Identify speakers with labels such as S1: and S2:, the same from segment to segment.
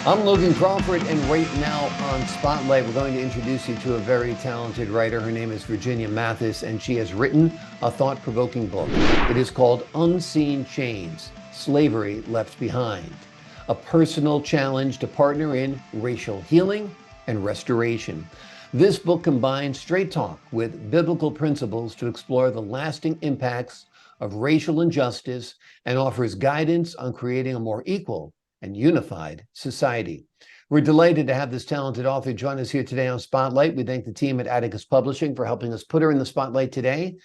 S1: I'm Logan Crawford, and right now on Spotlight, we're going to introduce you to a very talented writer. Her name is Virginia Mathis, and she has written a thought-provoking book. It is called Unseen Chains: Slavery Left Behind, a personal challenge to partner in racial healing and restoration. This book combines straight talk with biblical principles to explore the lasting impacts of racial injustice and offers guidance on creating a more equal and unified society. We're delighted to have this talented author join us here today on Spotlight. We thank the team at Atticus Publishing for helping us put her in the spotlight today.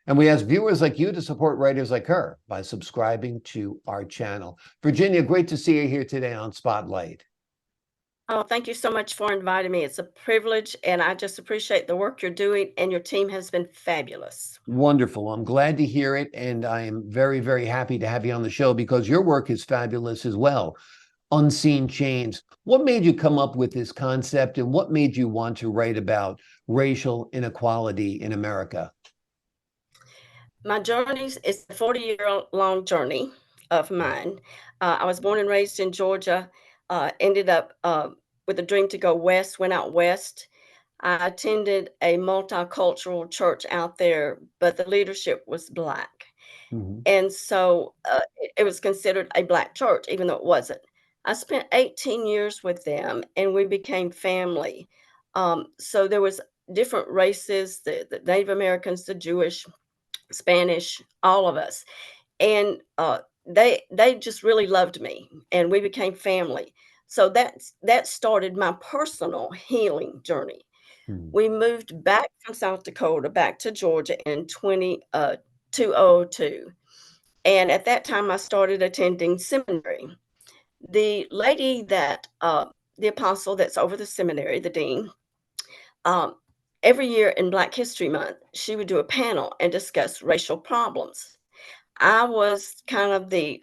S1: And we ask viewers like you to support writers like her by subscribing to our channel. Virginia, great to see you here today on Spotlight.
S2: Oh, thank you so much for inviting me. It's a privilege, and I just appreciate the work you're doing, and your team has been fabulous.
S1: Wonderful. I'm glad to hear it. And I am very, very happy to have you on the show because your work is fabulous as well. Unseen Chains. What made you come up with this concept, and what made you want to write about racial inequality in America?
S2: My journey is a 40-year-long journey of mine. I was born and raised in Georgia, ended up with a dream to go west, went out west. I attended a multicultural church out there, but the leadership was Black.
S1: Mhm.
S2: And so it was considered a Black church, even though it wasn't. I spent 18 years with them, and we became family. So there was different races, the Native Americans, the Jewish, Spanish, all of us. And they just really loved me, and we became family. So that started my personal healing journey.
S1: Mhm.
S2: We moved back from South Dakota back to Georgia in 2002. And at that time, I started attending seminary. The lady that, the apostle that's over the seminary, the dean, um, every year in Black History Month, she would do a panel and discuss racial problems. I was kind of the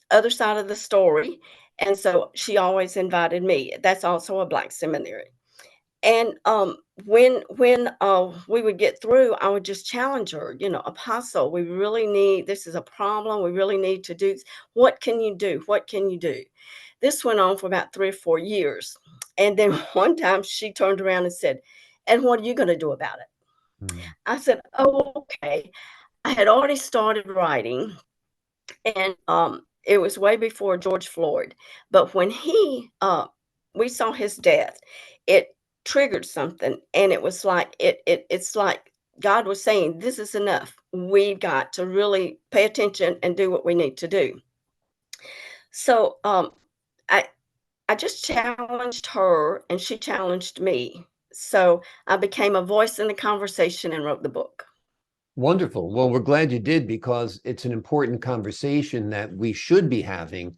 S2: other side of the story. And so she always invited me. That's also a Black seminary. And when we would get through, I would just challenge her, Apostle, we really need, this is a problem. We really need to do, what can you do? What can you do? This went on for about 3 or 4 years. And then one time she turned around and said, and what are you going to do about it?
S1: Mhm.
S2: I said, oh, okay. I had already started writing, and it was way before George Floyd. But when we saw his death, it triggered something, and it was like it's like God was saying, "This is enough. We've got to really pay attention and do what we need to do." So I I just challenged her, and she challenged me. So I became a voice in the conversation and wrote the book.
S1: Wonderful. Well, we're glad you did because it's an important conversation that we should be having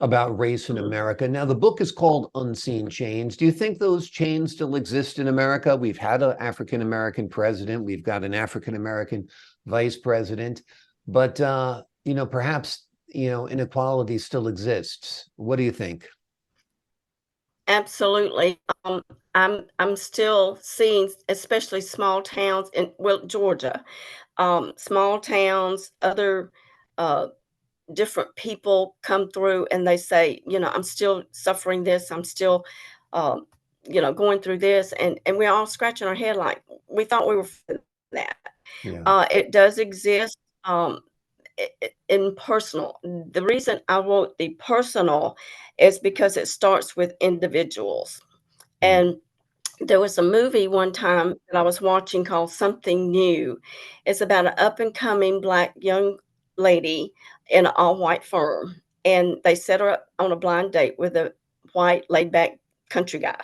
S1: about race in
S2: Mhm.
S1: America. Now, the book is called Unseen Chains. Do you think those chains still exist in America? We've had an African American president, we've got an African American vice president, but perhaps inequality still exists. What do you think?
S2: Absolutely. I'm still seeing, especially small towns in, well, Georgia, small towns, other uh, different people come through and they say, I'm still suffering this. I'm still, um, going through this, and we're all scratching our head like we thought we were that.
S1: Yeah.
S2: It does exist. In personal. The reason I wrote the personal is because it starts with individuals.
S1: Mm.
S2: And there was a movie one time that I was watching called Something New. It's about an up and coming Black young lady in an all white firm. And they set her up on a blind date with a white, laid back country guy.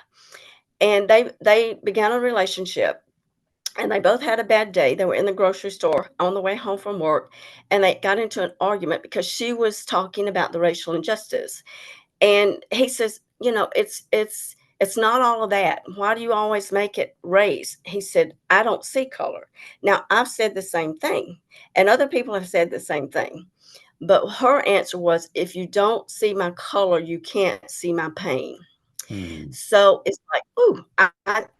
S2: And they began a relationship, and they both had a bad day. They were in the grocery store on the way home from work, and they got into an argument because she was talking about the racial injustice. And he says, it's not all of that. Why do you always make it race? He said, I don't see color. Now, I've said the same thing, and other people have said the same thing. But her answer was, if you don't see my color, you can't see my pain.
S1: Mm.
S2: So it's like, ooh,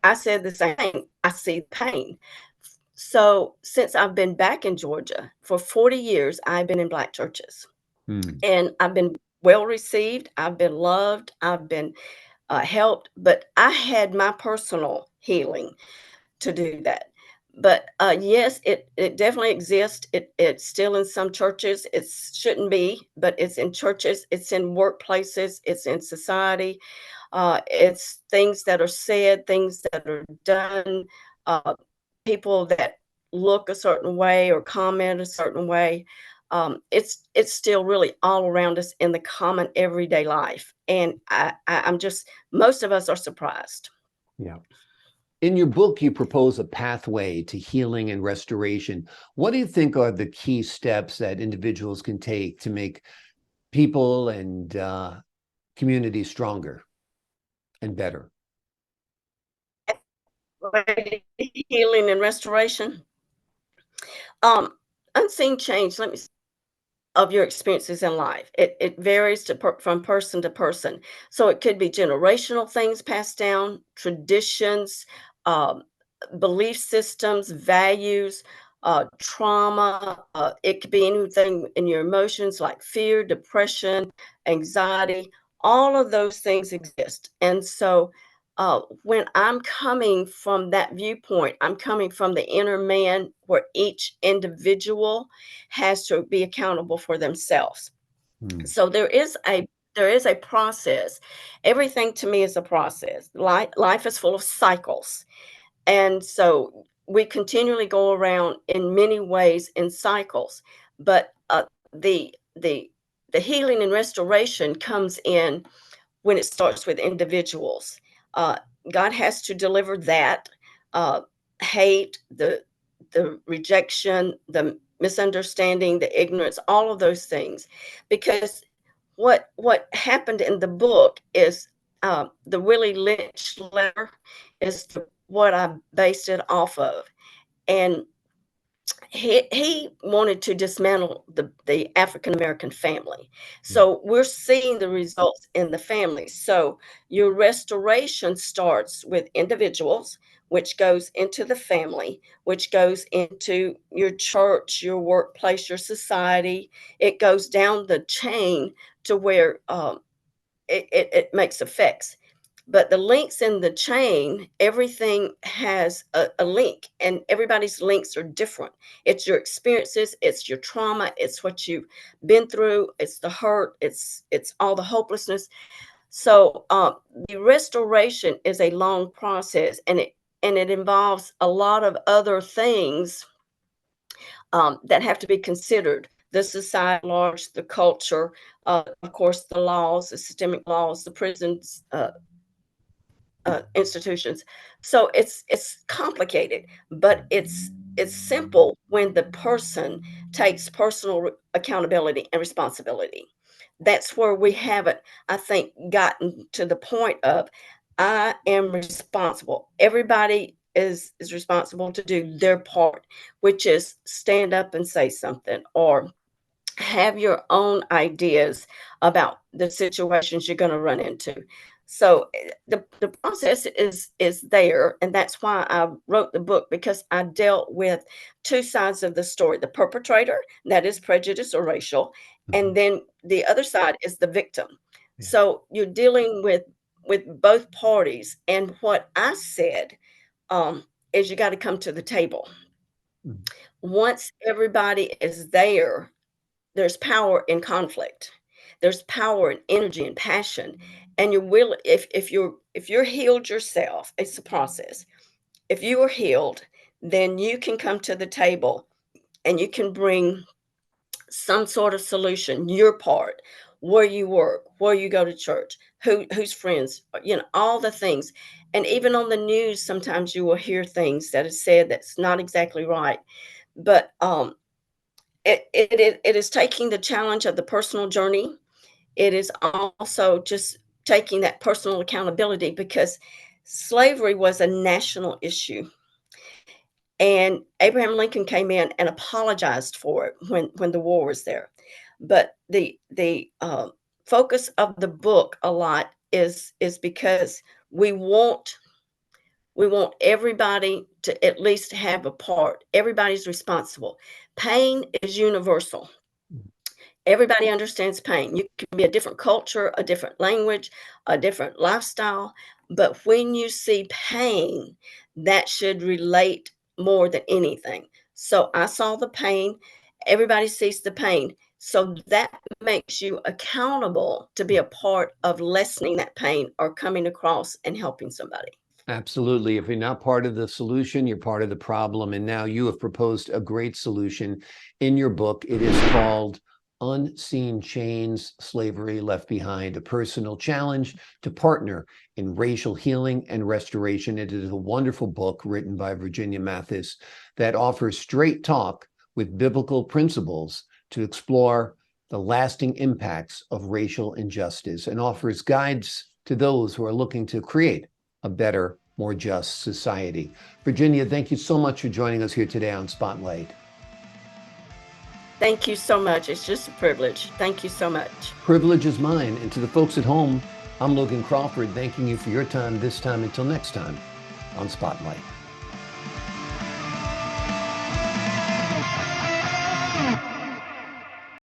S2: I said the same thing. I see pain. So since I've been back in Georgia for 40 years, I've been in Black churches.
S1: Mm.
S2: And I've been well received. I've been loved. I've been helped, but I had my personal healing to do that. But yes, it definitely exists. It's still in some churches. It shouldn't be, but it's in churches. It's in workplaces. It's in society. It's things that are said, things that are done, uh, people that look a certain way or comment a certain way. It's still really all around us in the common everyday life, and I'm just most of us are surprised.
S1: Yeah. In your book, you propose a pathway to healing and restoration. What do you think are the key steps that individuals can take to make people and communities stronger and better?
S2: Healing and restoration. Um, Unseen change. Let me of your experiences in life. It varies from person to person. So it could be generational things passed down, traditions, um, belief systems, values, trauma. It could be anything in your emotions like fear, depression, anxiety. All of those things exist. And so when I'm coming from that viewpoint, I'm coming from the inner man where each individual has to be accountable for themselves.
S1: Hmm.
S2: So there is a process. Everything to me is a process. Life is full of cycles. And so we continually go around in many ways in cycles. But the the the healing and restoration comes in when it starts with individuals. Uh, God has to deliver that uh, hate, the rejection, the misunderstanding, the ignorance, all of those things, because what happened in the book is the Willie Lynch letter is what I based it off of, and he wanted to dismantle the African American family. So we're seeing the results in the family. So your restoration starts with individuals, which goes into the family, which goes into your church, your workplace, your society. It goes down the chain to where it makes effects. But the links in the chain, everything has a link, and everybody's links are different. It's your experiences, it's your trauma, it's what you've been through, it's the hurt, it's all the hopelessness. So the restoration is a long process, and it involves a lot of other things that have to be considered. The society at large, the culture, of course, the laws, the systemic laws, the prisons, institutions. So it's complicated, but it's simple when the person takes personal accountability and responsibility. That's where we haven't, I think, gotten to the point of I am responsible. Everybody is responsible to do their part, which is stand up and say something or have your own ideas about the situations you're going to run into. So the process is there, and that's why I wrote the book, because I dealt with two sides of the story: the perpetrator, that is prejudice or racial,
S1: Mhm.
S2: and then the other side is the victim.
S1: Yeah.
S2: So you're dealing with both parties, and what I said is you got to come to the table.
S1: Mhm.
S2: Once everybody is there, there's power in conflict. There's power in energy and passion. And you will, if you're healed yourself, it's a process. If you are healed, then you can come to the table and you can bring some sort of solution, your part, where you work, where you go to church, who's friends, all the things. And even on the news, sometimes you will hear things that is said that's not exactly right. But it is taking the challenge of the personal journey. It is also just taking that personal accountability, because slavery was a national issue, and Abraham Lincoln came in and apologized for it when the war was there. But the focus of the book a lot is because we want we want everybody to at least have a part. Everybody's responsible. Pain is universal. Everybody understands pain. You can be a different culture, a different language, a different lifestyle, but when you see pain, that should relate more than anything. So I saw the pain. Everybody sees the pain. So that makes you accountable to be a part of lessening that pain or coming across and helping somebody.
S1: Absolutely. If you're not part of the solution, you're part of the problem. And now you have proposed a great solution in your book. It is called Unseen Chains, Slavery Left Behind, a personal challenge to partner in racial healing and restoration. It is a wonderful book written by Virginia Mathis that offers straight talk with biblical principles to explore the lasting impacts of racial injustice and offers guides to those who are looking to create a better, more just society. Virginia, thank you so much for joining us here today on Spotlight.
S2: Thank you so much. It's just a privilege. Thank you so much.
S1: Privilege is mine. And to the folks at home, I'm Logan Crawford, thanking you for your time this time. Until next time on Spotlight.